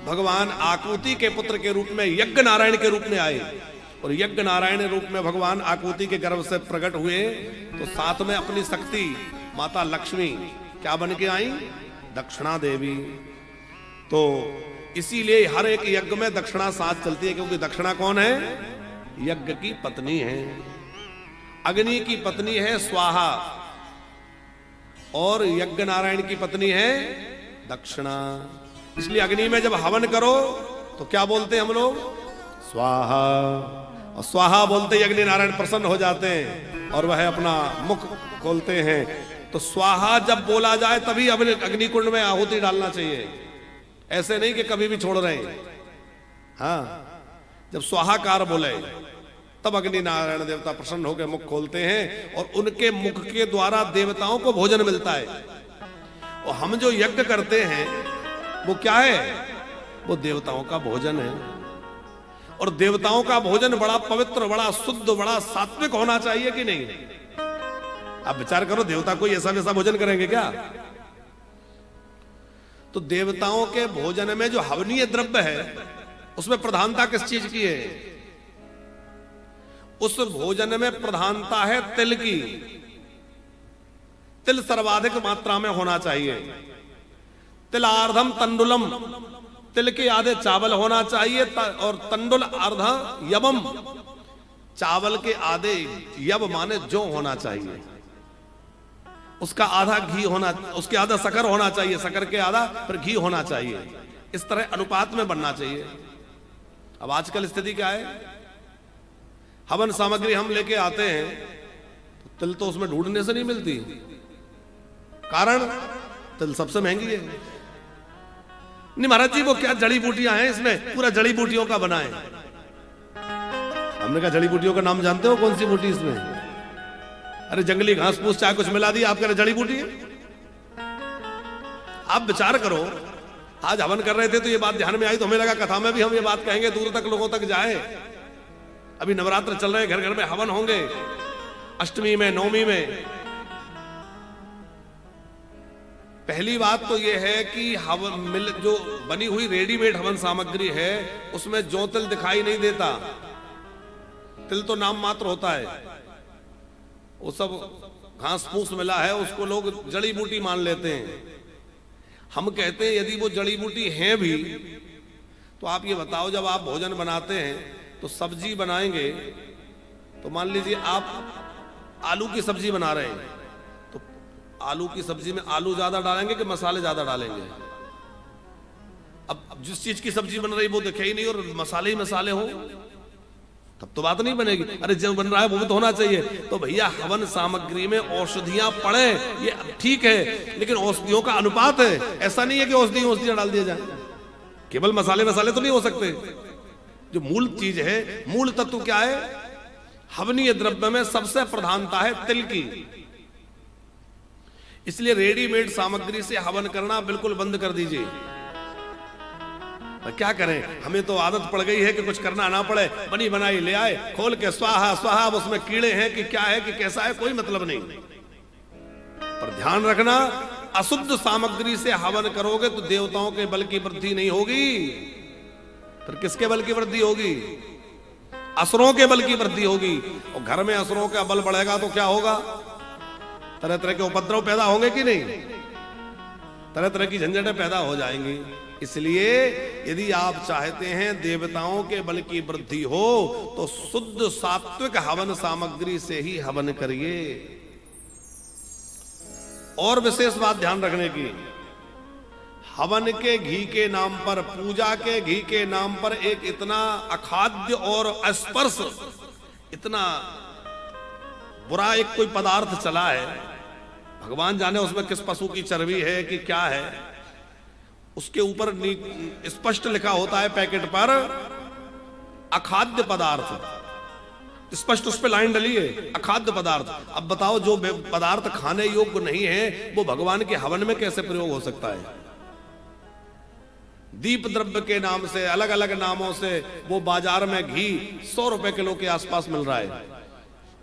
भगवान आकुति के पुत्र के रूप में यज्ञ नारायण के रूप में आए, और यज्ञ नारायण रूप में भगवान आकुति के गर्भ से प्रकट हुए, तो साथ में अपनी शक्ति माता लक्ष्मी क्या बन के आई? दक्षिणा देवी। तो इसीलिए हर एक यज्ञ में दक्षिणा साथ चलती है, क्योंकि दक्षिणा कौन है? यज्ञ की पत्नी है। अग्नि की पत्नी है स्वाहा, और यज्ञ नारायण की पत्नी है दक्षिणा। इसलिए अग्नि में जब हवन करो तो क्या बोलते हैं हम लोग? स्वाहा। और स्वाहा बोलते ही अग्नि नारायण प्रसन्न हो जाते हैं और वह अपना मुख खोलते हैं। तो स्वाहा जब बोला जाए तभी अग्नि कुंड में आहुति डालना चाहिए, ऐसे नहीं कि कभी भी छोड़ रहे हैं। हाँ, जब स्वाहाकार बोले तब अग्नि नारायण देवता प्रसन्न होकर मुख खोलते हैं, और उनके मुख के द्वारा देवताओं को भोजन मिलता है। और हम जो यज्ञ करते हैं वो क्या है? वो देवताओं का भोजन है। और देवताओं का भोजन बड़ा पवित्र, बड़ा शुद्ध, बड़ा सात्विक होना चाहिए कि नहीं? आप विचार करो, देवता कोई ऐसा वैसा भोजन करेंगे क्या? तो देवताओं के भोजन में जो हवनीय द्रव्य है उसमें प्रधानता किस चीज की है? उस भोजन में प्रधानता है तिल की। तिल सर्वाधिक मात्रा में होना चाहिए। तिलार्धम तंडुलम, तिल के आधे चावल होना चाहिए, और तंडुल अर्ध यवम, चावल के आधे यव माने जो होना चाहिए, उसका आधा घी होना, उसके आधा शक्कर होना चाहिए, शक्कर के आधा फिर घी होना चाहिए। इस तरह अनुपात में बनना चाहिए। अब आजकल स्थिति क्या है? हवन सामग्री हम लेके आते हैं तो तिल तो उसमें ढूंढने से नहीं मिलती। कारण तिल सबसे महंगी है। नहीं महाराज जी, वो क्या जड़ी बूटियां हैं इसमें, पूरा जड़ी बूटियों का बना है। हमने कहा जड़ी बूटियों का नाम जानते हो? कौन सी बूटी इसमें? अरे जंगली घास फूस चाहे कुछ मिला दिया, आप कह रहे जड़ी बूटी है। आप विचार करो, आज हवन कर रहे थे तो ये बात ध्यान में आई, तो हमें लगा कथा में भी हम ये बात कहेंगे, दूर तक लोगों तक जाए। अभी नवरात्र चल रहे हैं, घर घर में हवन होंगे, अष्टमी में, नवमी में। पहली बात तो यह है कि हवन जो बनी हुई रेडीमेड हवन सामग्री है उसमें जो तिल दिखाई नहीं देता। तिल तो नाम मात्र होता है, वो सब घास फूस मिला है, उसको लोग जड़ी बूटी मान लेते हैं। हम कहते हैं यदि वो जड़ी बूटी है भी तो आप ये बताओ, जब आप भोजन बनाते हैं तो सब्जी बनाएंगे, तो मान लीजिए आप आलू की सब्जी बना रहे हैं, तो आलू की सब्जी में आलू ज्यादा डालेंगे कि मसाले ज्यादा डालेंगे? अब जिस चीज की सब्जी बन रही वो दिखे ही नहीं और मसाले ही मसाले हो, तब तो बात नहीं बनेगी। अरे जो बन रहा है वो भी तो होना चाहिए। तो भैया हवन सामग्री में औषधियां पड़े ये ठीक है, लेकिन औषधियों का अनुपात है। ऐसा नहीं है कि औषधियां डाल दिया जाए, केवल मसाले मसाले तो नहीं हो सकते। जो मूल चीज है, मूल तत्व क्या है? हवनीय द्रव्य में सबसे प्रधानता है तिल की। इसलिए रेडीमेड सामग्री से हवन करना बिल्कुल बंद कर दीजिए। क्या करें, हमें तो आदत पड़ गई है कि कुछ करना ना पड़े, बनी बनाई ले आए, खोल के स्वाहा स्वाहा, उसमें कीड़े हैं कि क्या है कि कैसा है, कोई मतलब नहीं। पर ध्यान रखना, अशुद्ध सामग्री से हवन करोगे तो देवताओं के बल की वृद्धि नहीं होगी। फिर किसके बल की वृद्धि होगी? असुरों के बल की वृद्धि होगी। और घर में असुरों का बल बढ़ेगा तो क्या होगा? तरह तरह के उपद्रव पैदा होंगे कि नहीं? तरह तरह की झंझटें पैदा हो जाएंगी। इसलिए यदि आप चाहते हैं देवताओं के बल की वृद्धि हो तो शुद्ध सात्विक हवन सामग्री से ही हवन करिए। और विशेष बात ध्यान रखने की, हवन के घी के नाम पर, पूजा के घी के नाम पर एक इतना अखाद्य और अस्पर्श, इतना बुरा एक कोई पदार्थ चला है, भगवान जाने उसमें किस पशु की चर्बी है कि क्या है। उसके ऊपर स्पष्ट लिखा होता है पैकेट पर अखाद्य पदार्थ, स्पष्ट उस पर लाइन डली है, अखाद्य पदार्थ। अब बताओ, जो पदार्थ खाने योग्य नहीं है वो भगवान के हवन में कैसे प्रयोग हो सकता है? दीप द्रव्य के नाम से, अलग अलग नामों से वो बाजार में घी 100 रुपए किलो के आसपास मिल रहा है,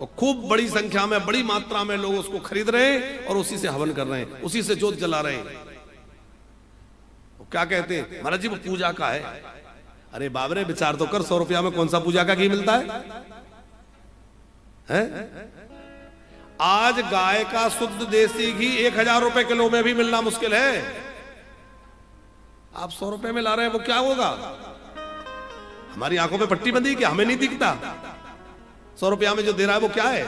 और खूब बड़ी संख्या में, बड़ी मात्रा में लोग उसको खरीद रहे हैं और उसी से हवन कर रहे हैं, उसी से जोत जला रहे हैं। क्या कहते हैं, महाराज जी वो पूजा का है। अरे बाबरे विचार तो कर, 100 रुपया में कौन सा पूजा का घी मिलता है? आज गाय का शुद्ध देसी घी 1000 रुपए किलो में भी मिलना मुश्किल है। आप 100 रुपए में ला रहे हैं, वो क्या होगा? हमारी आंखों पे पट्टी बंधी क्या, हमें नहीं दिखता? 100 रुपया में जो दे रहा है वो क्या है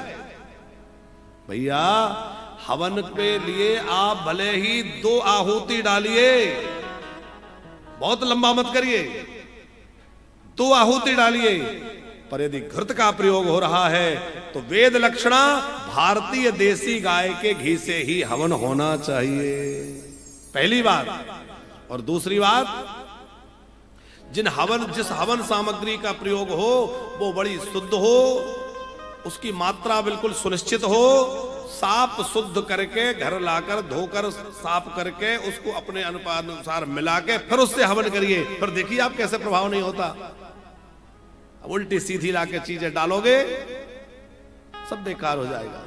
भैया? हवन के लिए आप भले ही 2 आहुति डालिए, बहुत लंबा मत करिए, 2 आहुति डालिए, पर यदि घृत का प्रयोग हो रहा है तो वेद लक्षणा भारतीय देसी गाय के घी से ही हवन होना चाहिए, पहली बात। और दूसरी बात, जिस हवन सामग्री का प्रयोग हो वो बड़ी शुद्ध हो, उसकी मात्रा बिल्कुल सुनिश्चित हो, साफ शुद्ध करके घर लाकर धोकर साफ करके उसको अपने अनुसार मिला के फिर उससे हवन करिए। फिर देखिए आप कैसे प्रभाव नहीं होता। अब उल्टी सीधी लाके चीजें डालोगे सब बेकार हो जाएगा।